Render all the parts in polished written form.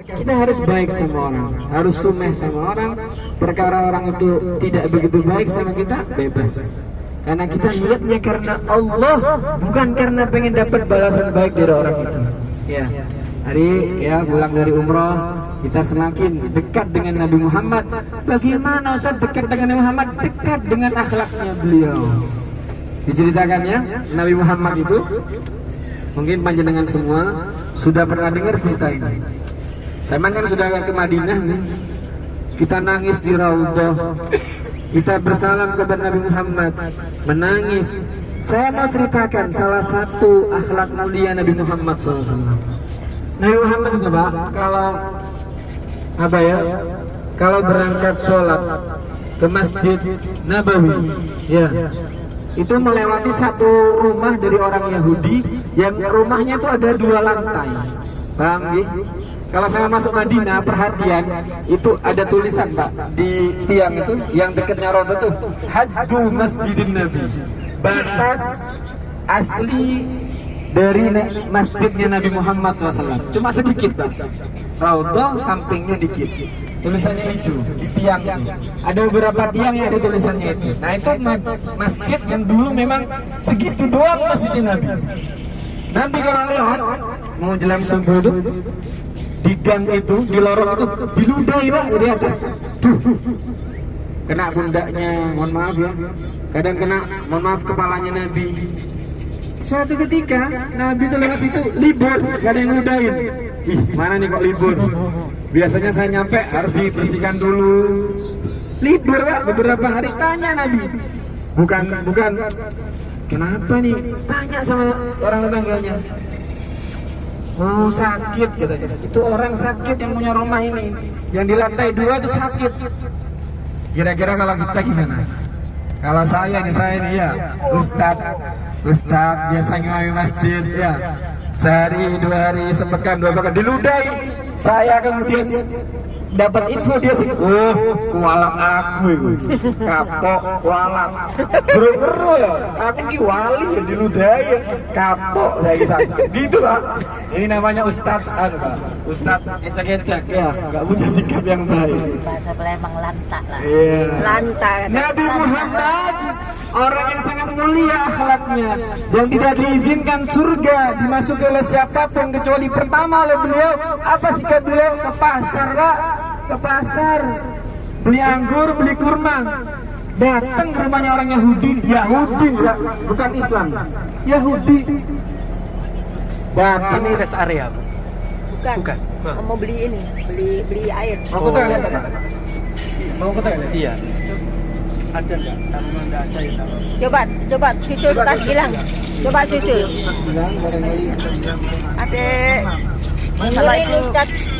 kita harus baik sama orang, harus sumeh sama orang. Perkara orang itu tidak begitu baik sama kita, bebas. Karena kita niatnya karena Allah, bukan karena pengen dapat balasan baik dari orang itu. Ya, hari ya pulang dari umroh, kita semakin dekat dengan Nabi Muhammad. Bagaimana Ustaz dekat dengan Nabi Muhammad? Dekat dengan akhlaknya beliau. Diceritakannya Nabi Muhammad itu, mungkin panjenengan semua sudah pernah dengar cerita ini. Saya kan sudah ke Madinah nih. Kita nangis di Raudhah, kita bersalam kepada Nabi Muhammad, menangis. Saya mau ceritakan salah satu akhlak mulia Nabi Muhammad SAW. Nabi Muhammad itu Pak, kalau berangkat sholat ke Masjid Nabawi, ya, itu melewati satu rumah dari orang Yahudi yang rumahnya itu ada 2 lantai. Paham gitu? Kalau saya masuk Madinah, perhatian, itu ada tulisan Pak di tiang itu yang dekatnya Raudhah tuh, Haddu Masjidin Nabi, batas asli dari masjidnya Nabi Muhammad SAW. Cuma sedikit Pak, Raudhah sampingnya dikit, tulisannya hijau di tiang itu. Ada beberapa tiang yang ada tulisannya itu. Nah itu masjid yang dulu memang segitu doang masjidnya Nabi. Nabi kalau lewat mau jelang subuh itu, di gang itu, di lorong itu diludahi Pak dari atas. Duh, kena pundaknya, mohon maaf ya. Kadang kena, mohon maaf, kepalanya Nabi. Suatu ketika Nabi itu lewat situ libur, gak ada yang ludahin. Ih, mana nih kok libur? Biasanya saya nyampe harus dibersihkan dulu. Libur Pak, beberapa hari. Tanya Nabi, bukan, kenapa nih? Tanya sama orang tetangganya. Oh sakit katanya. Itu orang sakit yang punya rumah ini, yang di lantai 2 itu sakit. Kira-kira kalau kita gimana? Kalau saya nih ya, Ustadz biasanya ngomong masjid ya, sehari 2 hari, sepekan 2 pekan diludahi. Saya kemudian dapat info dia sih, kualat aku itu, kapok kualat, bro ya, aku ki wali ya diludahi, kapok dari sana, gitu Pak. Ini namanya Ustadz, Ustadz ecek-ecek ya, nggak punya sikap yang baik. Bahasa Palembang lantak lah. Yeah. Lantak. Nabi Muhammad orang yang sangat mulia akhlaknya, yang tidak diizinkan surga dimasuki oleh siapapun kecuali pertama oleh beliau. Apa sikap beliau? Ke pasar Pak, ke pasar beli anggur, beli kurma. Datang ke rumahnya orang Yahudi ya, bukan Islam, Yahudi. Dan ini rest area. Bukan. Mau beli ini, beli air. Mau ke toilet Pak? Mau ke toilet? Iya. Ada nggak? Kalau nggak ada ya. Coba susul tas bilang. Coba susul. Adek. Kalau ini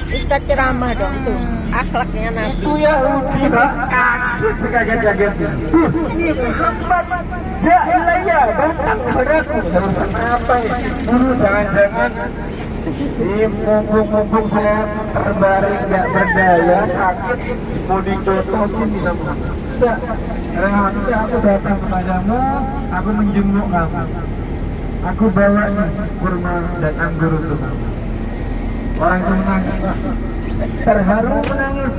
Ustadz ceramah dong tuh, akhlaknya Nabi. Itu Yahudi Pak, kaget sekaget-kagetnya. Tuh, ini Muhammad jahilaya datang kepadaku. Urusan apa ya? Dulu jangan-jangan ini mumpung saya terbaring nggak berdaya, sakit, mau dicotosin bisa Muhammad. Tidak, nanti aku datang kepadamu, aku menjenguk kamu. Aku bawa nih kurma dan anggur untuk kamu. Orang itu menangis, terharu menangis,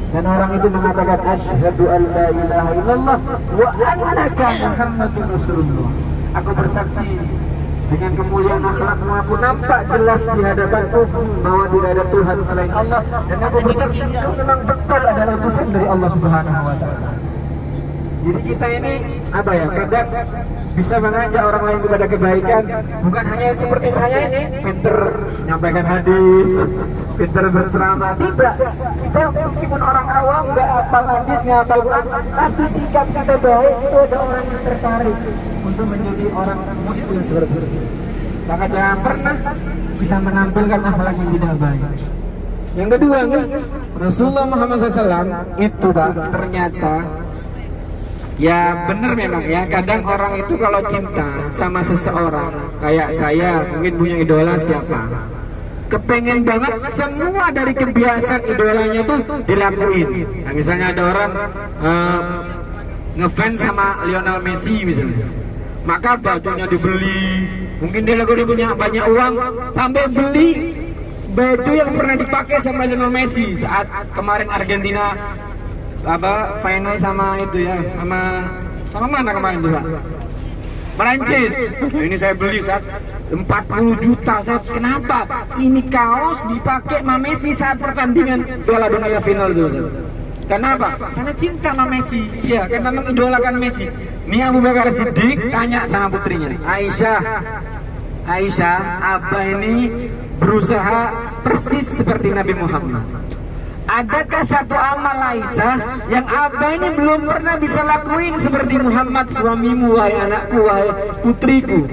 dan orang itu mengatakan asyhadu an la ilaha illallah wa annaka Muhammadur Rasulullah. Aku bersaksi dengan kemuliaan akhlakmu, aku nampak jelas di hadapanku bahwa tidak ada Tuhan selain Allah, dan aku bersaksi kau memang betul adalah utusan dari Allah Subhanahu wa taala. Jadi kita ini kadang bisa mengajak orang lain kepada kebaikan, bukan hanya seperti saya ini pinter menyampaikan hadis, pinter berceramah. Tidak, kita meskipun orang awam, nggak hafal hadis, nggak hafal Quran, tapi sikap kita baik, itu ada orang yang tertarik untuk menjadi orang muslim seperti itu. Maka jangan pernah kita menampilkan akhlak yang tidak baik. Yang kedua, Rasulullah Muhammad SAW itu Pak, ternyata ya benar memang ya, kadang orang itu kalau cinta sama seseorang, kayak saya mungkin punya idola siapa, kepengen banget semua dari kebiasaan idolanya tuh dilakuin. Nah, misalnya ada orang ngefans sama Lionel Messi misalnya, maka bajunya dibeli, mungkin dia lagi punya banyak uang sampai beli baju yang pernah dipakai sama Lionel Messi saat kemarin Argentina final sama itu ya, sama mana kemarin juga? Perancis. Nah, ini saya beli saat 40 juta saat. Kenapa? Ini kaos dipakai sama Messi saat pertandingan Piala Dunia final dulu. Kenapa? Karena cinta sama Messi. Ya, karena mengidolakan Messi. Ini Abu Bakar Siddiq tanya sama putrinya, Aisyah, Abah ini berusaha persis seperti Nabi Muhammad. Adakah satu amal Aisyah yang Abah ini belum pernah bisa lakuin seperti Muhammad suamimu, wahai anakku, wahai putriku?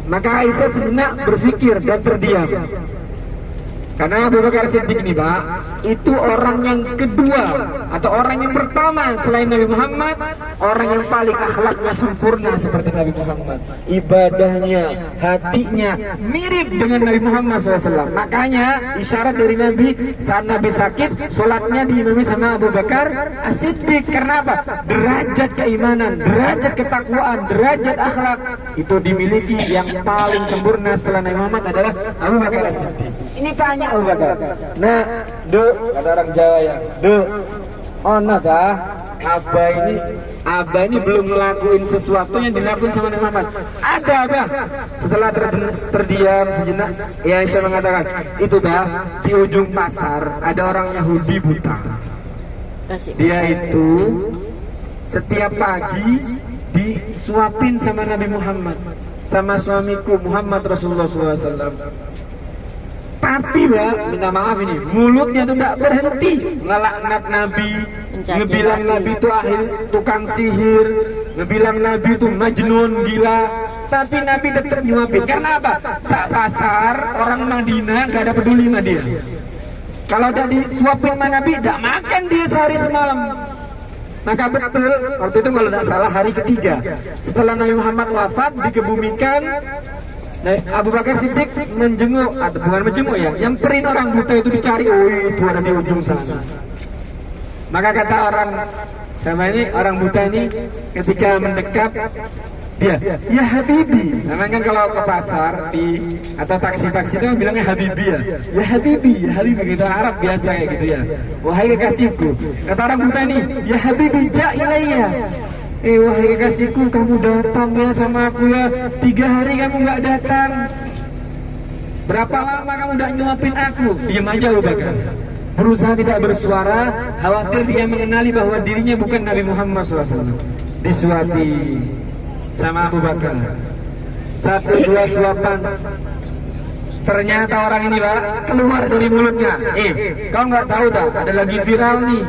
Maka Aisyah sejenak berpikir dan terdiam. Karena Abu Bakar Siddiq nih Pak, itu orang yang kedua atau orang yang pertama selain Nabi Muhammad, orang yang paling akhlaknya sempurna seperti Nabi Muhammad. Ibadahnya, hatinya mirip dengan Nabi Muhammad SAW. Makanya isyarat dari Nabi saat Nabi sakit, sholatnya diimami sama Abu Bakar As-Siddiq. Karena apa? Derajat keimanan, derajat ketakwaan, derajat akhlak itu dimiliki yang paling sempurna setelah Nabi Muhammad adalah Abu Bakar As-Siddiq. Ini tanya Abu Bakar. Nah, kata orang Jawa ya, ono dah, Abah ini belum ngelakuin sesuatu yang dilakuin sama Nabi Muhammad. Ada Abah. Setelah terdiam sejenak, ya Aisyah mengatakan, itu dah di ujung pasar ada orang Yahudi buta. Dia itu setiap pagi disuapin sama Nabi Muhammad, sama suamiku Muhammad Rasulullah SAW. Tapi Mbak, minta maaf ini, mulutnya tuh tidak berhenti ngelaknat Nabi, ngebilang Nabi itu akhir tukang sihir, ngebilang Nabi itu majnun, gila. Tapi Nabi tetap nyuapin. Karena apa? Saat pasar orang Madinah gak ada peduli sama dia. Kalau udah disuapin sama Nabi, tidak makan dia sehari semalam. Maka betul, waktu itu kalau tidak salah hari ketiga setelah Nabi Muhammad wafat, dikebumikan. Nah, Abu Bakar Siddiq menjenguk, atau bukan menjenguk ya, yang perin orang buta itu dicari, oh itu ada di ujung sana. Maka kata orang sama ini, orang buta ini ketika mendekat, dia, ya Habibi. Namanya kan kalau ke pasar atau taksi-taksi itu bilangnya Habibi ya. Ya Habibi, ya Habibi, gitu Arab biasa kayak gitu ya. Wahai kekasihku. Kata orang buta ini, ya Habibi ja'ilayya. Wahai kekasihku, kamu datang ya sama aku ya. 3 hari kamu nggak datang. Berapa lama kamu udah nyuapin aku? Diam aja Abu Bakar. Berusaha tidak bersuara, khawatir dia mengenali bahwa dirinya bukan Nabi Muhammad SAW. Disuapi sama Abu Bakar. 1-2 suapan. Ternyata orang ini Pak keluar dari mulutnya. Kau nggak tahu tak? Ada lagi viral nih.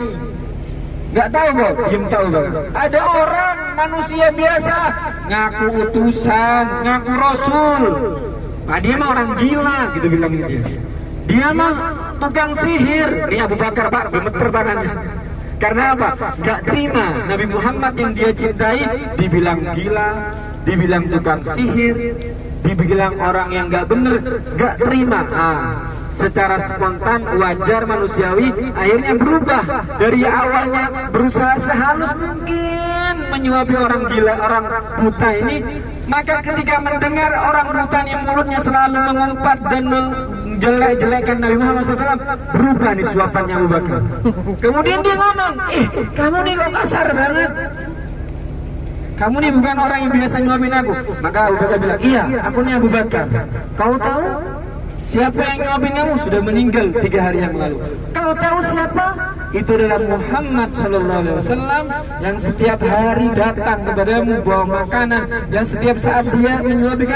Nggak tahu kok, diam tahu Bang. Ada orang manusia biasa ngaku utusan, ngaku rasul. Nah, dia mah orang gila gitu bilang dia. Dia mah tukang sihir. Ini Abu Bakar Pak gemeter tangannya. Karena apa? Nggak terima Nabi Muhammad yang dia cintai dibilang gila, dibilang tukang sihir, dibilang orang yang nggak bener, nggak terima. Secara spontan, wajar, manusiawi, akhirnya berubah. Dari awalnya berusaha sehalus mungkin menyuapi orang gila, orang buta ini, maka ketika mendengar orang buta yang mulutnya selalu mengumpat dan menjelek-jelekan Nabi Muhammad SAW, berubah nih suapannya Abu Bakar. Kemudian dia ngomong, kamu nih kok kasar banget. Kamu nih bukan orang yang biasa nyuapin aku. Maka Abu Bakar bilang, iya, aku nih Abu Bakar. Kau tahu siapa yang nyuapin kamu? Sudah meninggal 3 hari yang lalu. Kau tahu siapa? Itu adalah Muhammad SAW yang setiap hari datang kepadamu bawa makanan, yang setiap saat dia menyuapi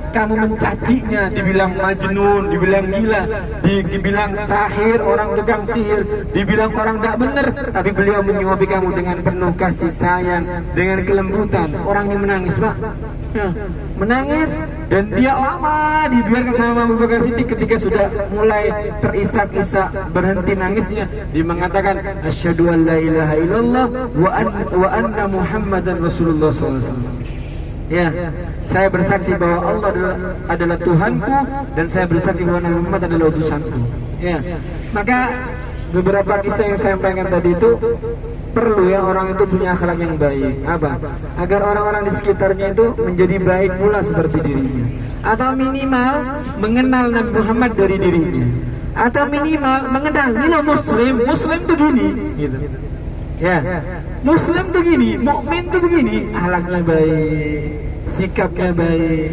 kamu mencacinya, dibilang majnun, dibilang gila, dibilang sahir, orang tukang sihir, dibilang orang tidak benar, tapi beliau menyuapi kamu dengan penuh kasih sayang, dengan kelembutan. Orang yang menangis Pak, menangis, dan dia lama dibiarkan sama Abu Bakar Siddiq. Ketika sudah mulai terisak-isak berhenti nangisnya, dia mengatakan asyhadu an la ilaha illallah wa anna Muhammadan Rasulullah SAW. Ya, saya bersaksi bahwa Allah adalah Tuhanku, dan saya bersaksi bahwa Nabi Muhammad adalah utusanku. Ya, maka beberapa kisah yang saya sampaikan tadi itu perlu ya orang itu punya akhlak yang baik. Apa? Agar orang-orang di sekitarnya itu menjadi baik pula seperti dirinya. atau minimal mengenal Nabi Muhammad dari dirinya, atau minimal mengenal ini loh Muslim tuh gini, gitu. Ya, Muslim tuh gini, mukmin tuh begini, akhlaknya baik, sikapnya baik.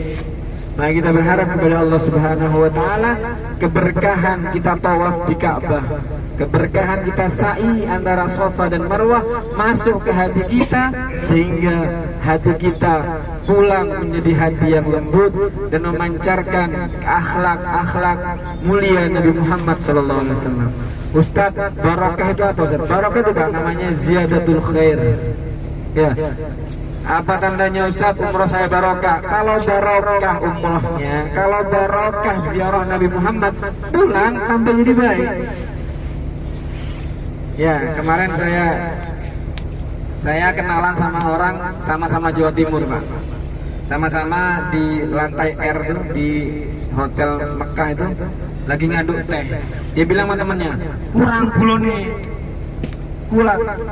Nah, kita berharap kepada Allah Subhanahu wa taala keberkahan kita tawaf di Ka'bah, keberkahan kita sa'i antara Safa dan Marwah masuk ke hati kita, sehingga hati kita pulang menjadi hati yang lembut dan memancarkan akhlak-akhlak mulia Nabi Muhammad sallallahu alaihi wasallam. Ustaz, barakah itu apa Ustaz? Barakah itu Pak, namanya ziyadatul khair. Ya. Apa tandanya Ustaz umroh saya barokah? Kalau barokah umrohnya, kalau barokah ziarah Nabi Muhammad, pulang tambah jadi baik. Ya, kemarin saya kenalan sama orang sama-sama Jawa Timur Pak. Sama-sama di lantai R tuh di Hotel Mekah itu lagi ngaduk teh. Dia bilang sama temennya, kurang gula nih.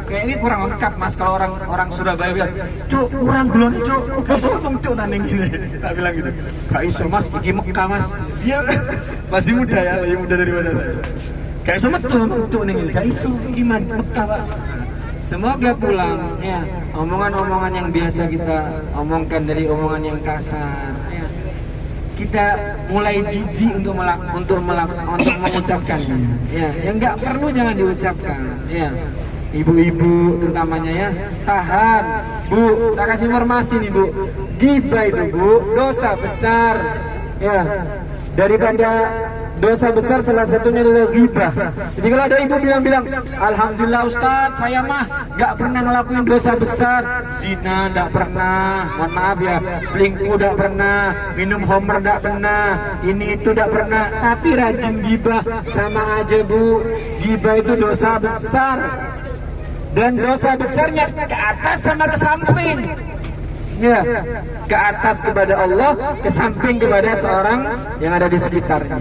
Kayak ini kurang lengkap Mas. Kalau orang Surabaya bilang, cuk kurang gula nih cuk, gak iso ngomong cuk tanding gini. Tak bilang gitu, gak iso Mas, iki Mekah Mas. Iya, masih muda ya, lebih muda daripada saya. Gak iso metu cuk nih, gak iso gimana Mekah Pak. Semoga pulang ya omongan-omongan yang biasa kita omongkan dari omongan yang kasar ya, kita mulai jijik untuk mengucapkannya ya, yang nggak perlu jangan diucapkan ya. Ibu-ibu terutamanya ya, tahan Bu, tak kasih informasi nih Bu, ghibah itu Bu dosa besar ya. Daripada dosa besar salah satunya adalah ghibah. Jadi kalau ada ibu bilang alhamdulillah Ustadz saya mah gak pernah ngelakuin dosa besar, zina gak pernah, mohon maaf ya, selingkuh gak pernah, minum homer gak pernah, ini itu gak pernah, tapi rajin ghibah, sama aja Bu. Ghibah itu dosa besar, dan dosa besarnya ke atas sama ke samping ya, ke atas kepada Allah, ke samping kepada seorang yang ada di sekitarnya.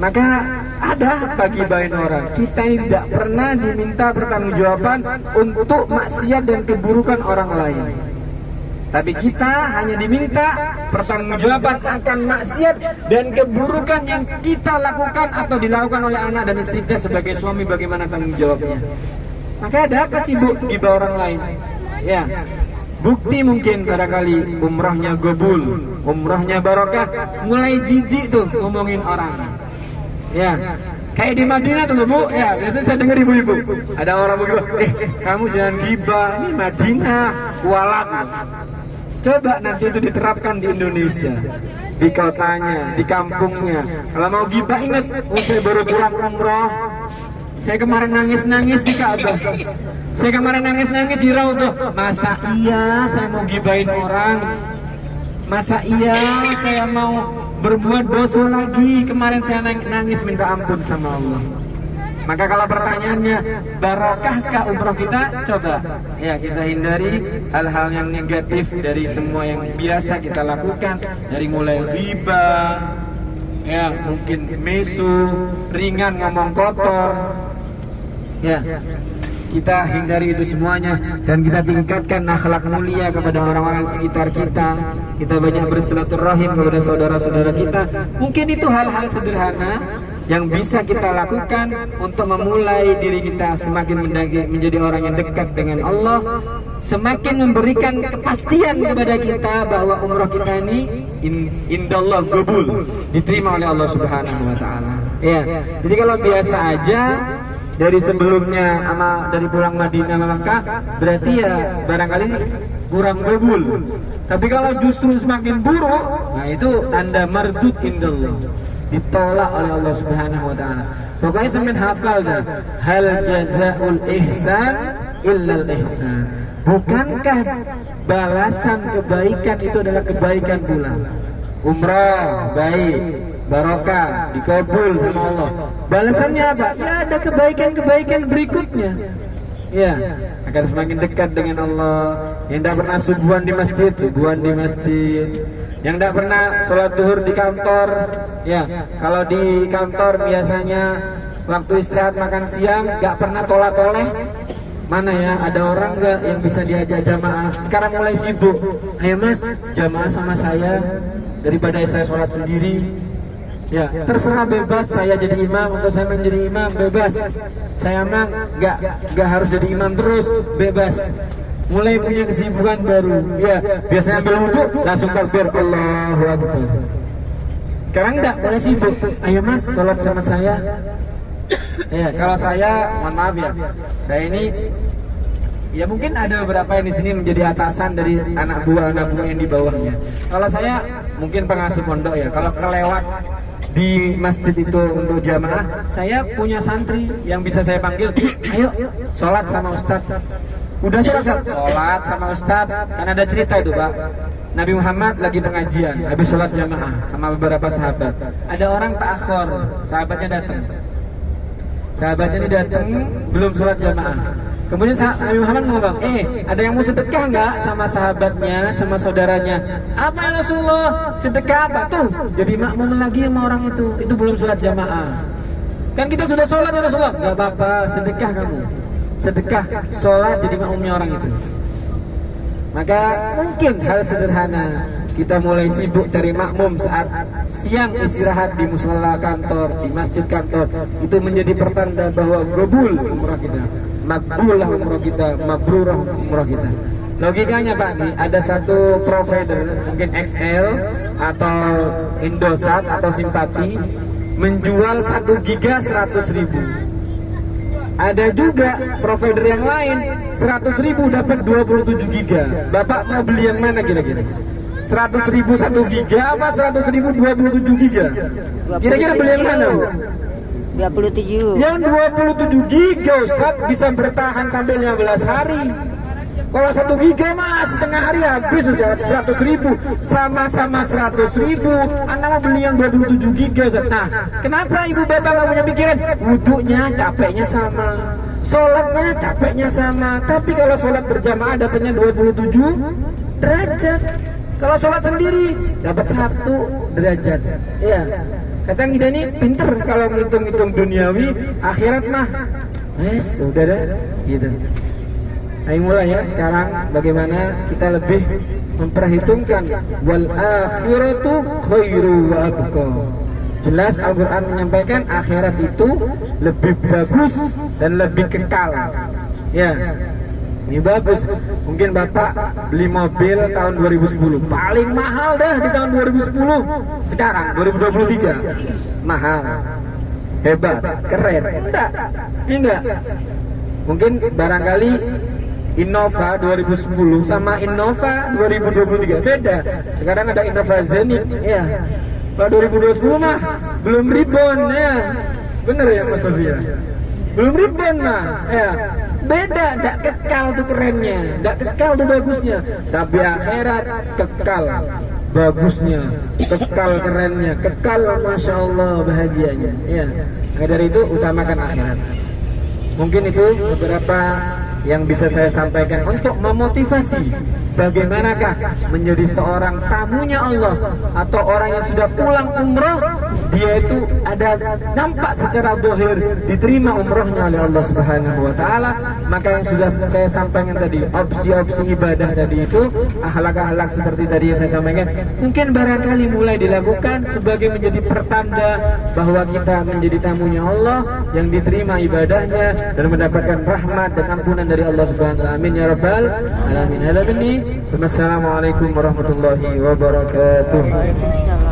Maka ada bagi bain orang, kita ini tidak pernah diminta pertanggungjawaban untuk maksiat dan keburukan orang lain, tapi kita hanya diminta pertanggungjawaban akan maksiat dan keburukan yang kita lakukan atau dilakukan oleh anak dan istri kita. Sebagai suami bagaimana tanggung jawabnya? Maka ada apa sih Bu ghibah orang lain ya? Bukti mungkin barangkali umrahnya gobul, umrahnya barokah, mulai jijik tuh ngomongin orang ya. Kayak di Madinah tuh Bu ya, biasanya saya dengar ibu-ibu ada orang begitu, kamu jangan ghibah, ini Madinah kualat. Coba nanti itu diterapkan di Indonesia, di kotanya, di kampungnya. Kalau mau ghibah ingat, saya baru pulang umroh, saya kemarin nangis-nangis di Ka'bah, saya kemarin nangis-nangis di Raudhah. Masa iya saya mau gibahin orang? Masa iya saya mau berbuat dosa lagi? Kemarin saya nangis minta ampun sama Allah. Maka kalau pertanyaannya barokahkah umroh kita? Coba ya kita hindari hal-hal yang negatif dari semua yang biasa kita lakukan, dari mulai ghibah ya, mungkin mesu, ringan ngomong kotor ya, kita hindari itu semuanya dan kita tingkatkan akhlak mulia kepada orang-orang sekitar kita. Kita banyak bersilaturahim kepada saudara-saudara kita. Mungkin itu hal-hal sederhana yang bisa kita lakukan untuk memulai diri kita semakin menjadi orang yang dekat dengan Allah, semakin memberikan kepastian kepada kita bahwa umrah kita ini indallah qabul, diterima oleh Allah Subhanahu wa taala. Ya. Jadi kalau biasa aja dari sebelumnya sama dari pulang Madinah ke Mekah, berarti ya barangkali kurang qabul. Tapi kalau justru semakin buruk, nah itu tanda mardud indallah, ditolak oleh Allah Subhanahu wa taala. Pokoknya sampai hafal dah, hal jazaul ihsan illal ihsan. Bukankah balasan kebaikan itu adalah kebaikan pula? Umrah baik, barokah, dikabul sama Allah. Balasannya apa? Ya ada kebaikan-kebaikan berikutnya. Ya, akan semakin dekat dengan Allah. Yang tidak pernah subuhan di masjid, subuhan di masjid. Yang tidak pernah sholat duhur di kantor, ya kalau di kantor biasanya waktu istirahat makan siang nggak pernah tolak-toleh. Mana ya, ada orang nggak yang bisa diajak jamaah? Sekarang mulai sibuk. Ayo Mas, jamaah sama saya. daripada saya sholat sendiri. Ya, terserah, bebas saya jadi imam atau saya menjadi imam, bebas. Saya mah nggak harus jadi imam terus, bebas. Mulai punya kesibukan baru. Ya, biasanya ambil wudhu langsung takbir Allahu Akbar. Sekarang enggak, boleh sibuk. Ayo mas, sholat sama saya. Ya, kalau saya, mohon maaf ya, saya ini ya mungkin ada beberapa yang di sini menjadi atasan dari anak buah yang di bawahnya. Kalau saya mungkin pengasuh pondok ya. Kalau kelewat di masjid itu untuk jamaah, saya punya santri yang bisa saya panggil, ayo sholat sama ustadz. Udah sholat sama ustadz. Kan ada cerita itu Pak, Nabi Muhammad lagi pengajian, habis sholat jamaah sama beberapa sahabat. Ada orang ta'akhir, sahabatnya ini datang belum sholat jamaah. Kemudian Nabi Muhammad ngomong, ada yang mau sedekah nggak sama sahabatnya, sama saudaranya? Apa ya Rasulullah? Sedekah apa tuh? Jadi makmum lagi sama orang itu belum sholat jamaah. Kan kita sudah sholat ya Rasulullah? Nggak apa-apa, sedekah kamu. Sedekah, sholat jadi makmumnya orang itu. Maka mungkin hal sederhana, kita mulai sibuk cari makmum saat siang istirahat di musola kantor, di masjid kantor, itu menjadi pertanda bahwa gobul umrah kita, makbulah umrah kita, mabrurah umrah kita. Logikanya Pak, nih ada satu provider, mungkin XL atau Indosat atau Simpati, menjual 1 giga 100.000. Ada juga provider yang lain 100.000 dapat 27 giga. Bapak mau beli yang mana kira-kira? 100.000 1 giga apa 100.000 27 giga? Kira-kira beli yang mana Bu? 27. Yang 27 giga Ustaz bisa bertahan sampai 15 hari. Kalau 1 giga mas setengah hari habis Ustaz. 100.000 sama-sama 100.000. Anda mau beli yang 27 giga Ustaz. Nah, kenapa ibu bapak nggak punya pikiran? Wudhunya capeknya sama, sholatnya capeknya sama. Tapi kalau sholat berjamaah dapatnya 27 derajat. Kalau sholat sendiri dapat 1 derajat. Iya. Kadang kita ini pinter kalau ngitung-ngitung duniawi, akhirat mah udah dah gitu. Ayo mulai ya sekarang, bagaimana kita lebih memperhitungkan wal akhiratu khairu wa abqa. Jelas Al-Quran menyampaikan akhirat itu lebih bagus dan lebih kekal. Ya, ini bagus. Mungkin Bapak beli mobil tahun 2010 paling mahal dah di tahun 2010. Sekarang 2023 mahal, hebat, keren. Enggak. Mungkin barangkali Innova 2010 sama Innova 2023 beda. Sekarang ada Innova Zenith ya. Kalau 2020 mah belum ribbon ya. Bener ya Mas Sofia? Belum ribbon mah ya. Beda, tidak kekal tuh kerennya, tidak kekal tuh bagusnya. Tapi akhirat kekal bagusnya, kekal kerennya, kekal Masya Allah bahagianya. Ya, nah, dari itu utamakan akhirat. Mungkin itu beberapa yang bisa saya sampaikan untuk memotivasi bagaimanakah menjadi seorang tamunya Allah atau orang yang sudah pulang umroh, dia itu ada nampak secara zahir diterima umrohnya oleh Allah Subhanahu wa taala. Maka yang sudah saya sampaikan tadi, opsi-opsi ibadah tadi itu, akhlak-akhlak seperti tadi yang saya sampaikan, mungkin barangkali mulai dilakukan sebagai menjadi pertanda bahwa kita menjadi tamunya Allah yang diterima ibadahnya dan mendapatkan rahmat dan ampunan dari Allah Subhanahu wa taala. Amin ya rabbal alamin. Assalamualaikum warahmatullahi wabarakatuh. Waalaikumsalam.